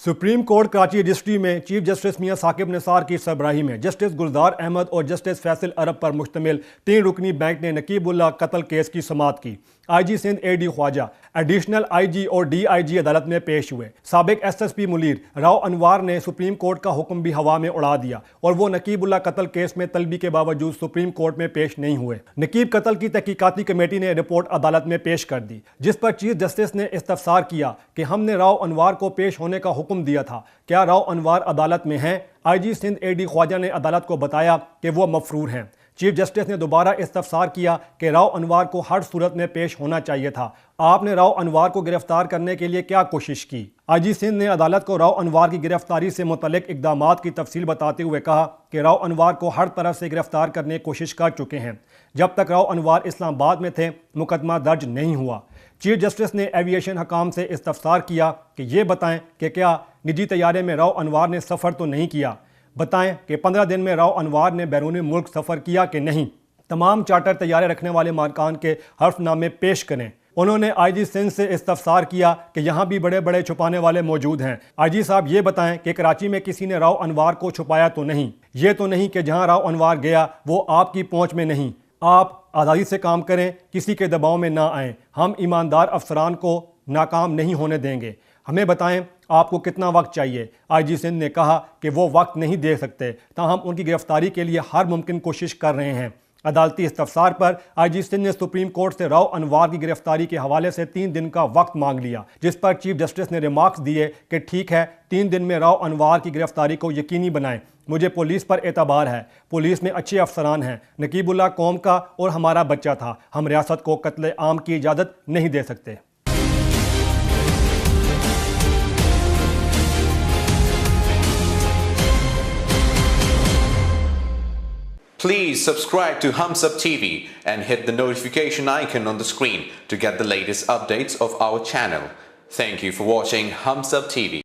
Supreme court Karachi registry में chief justice मियां साकिब निसार की सरबराही में जस्टिस गुलजार अहमद और जस्टिस फैसल अरब पर मुश्तमिल 3 रुकनी बेंच ने नकीबुल्लाह कत्ल केस की समाअत की। IG Sindh AD Khwaja, additional IG और DIG अदालत में पेश हुए। साबिक SSP मुनीर राव अनवार ने सुप्रीम कोर्ट का हुक्म भी हवा में उड़ा दिया और वो नकीबुल्लाह कत्ल केस में तलबी के बावजूद सुप्रीम कोर्ट में पेश नहीं हुए। नकीब कत्ल की तहकीकाती कमेटी ने रिपोर्ट अदालत में पेश कर दी, जिस पर चीफ जस्टिस ने इस्तफसार किया कि हमने राव अनवार को पेश होने का हुक्म दिया था, क्या राव अनवार अदालत में हैं? IG सिंध AD ख्वाजा ने अदालत को बताया कि वो मफरूर हैं। चीफ जस्टिस ने दोबारा इस्तफसार किया कि राव अनवार को हर सूरत में पेश होना चाहिए था। आपने राव अनवार को गिरफ्तार करने के लिए क्या कोशिश की? IG सिंध ने अदालत को राव अनवार की गिरफ्तारी से मुतल्लिक इक़दामात की तफसील बताते हुए कहा कि राव अनवार को हर तरफ से गिरफ्तार करने की कोशिश कर चुके हैं। जब तक राव अनवार इस्लामाबाद में थे, मुकदमा दर्ज नहीं हुआ। चीफ जस्टिस ने एविएशन हकाम से इस्तफसार किया कि ये बताएं कि क्या निजी तैयारे में राव अनवार ने सफ़र तो नहीं किया। बताएं कि 15 दिन में राव अनवार ने बैरून मुल्क सफ़र किया कि नहीं। तमाम चार्टर तैयारे रखने वाले मालिकान के हर्फनामे पेश करें। उन्होंने IG सिंध से इस्तफसार किया कि यहाँ भी बड़े बड़े छुपाने वाले मौजूद हैं। IG साहब ये बताएं कि कराची में किसी ने राव अनवार को छुपाया तो नहीं। ये तो नहीं कि जहाँ राव अनवार गया वो आपकी पहुँच में नहीं। आप आज़ादी से काम करें, किसी के दबाव में ना आएँ। हम ईमानदार अफसरान को नाकाम नहीं होने देंगे। हमें बताएं आपको कितना वक्त चाहिए। IG सिंध ने कहा कि वो वक्त नहीं दे सकते, ताहम उनकी गिरफ्तारी के लिए हर मुमकिन कोशिश कर रहे हैं। अदालती इस्तफसार पर IG सिंध ने सुप्रीम कोर्ट से राव अनवार की गिरफ्तारी के हवाले से 3 दिन का वक्त मांग लिया, जिस पर चीफ जस्टिस ने रिमार्क्स दिए कि ठीक है, 3 दिन में राव अनवार की गिरफ्तारी को यकीनी बनाएं। मुझे पुलिस पर एतबार है, पुलिस में अच्छे अफसरान हैं। नकीबुल्लाह कौम का और हमारा बच्चा था। हम रियासत को कत्ले आम की इजाज़त नहीं दे सकते। Please subscribe to Hums Up TV and hit the notification icon on the screen to get the latest updates of our channel. Thank you for watching Hums Up TV.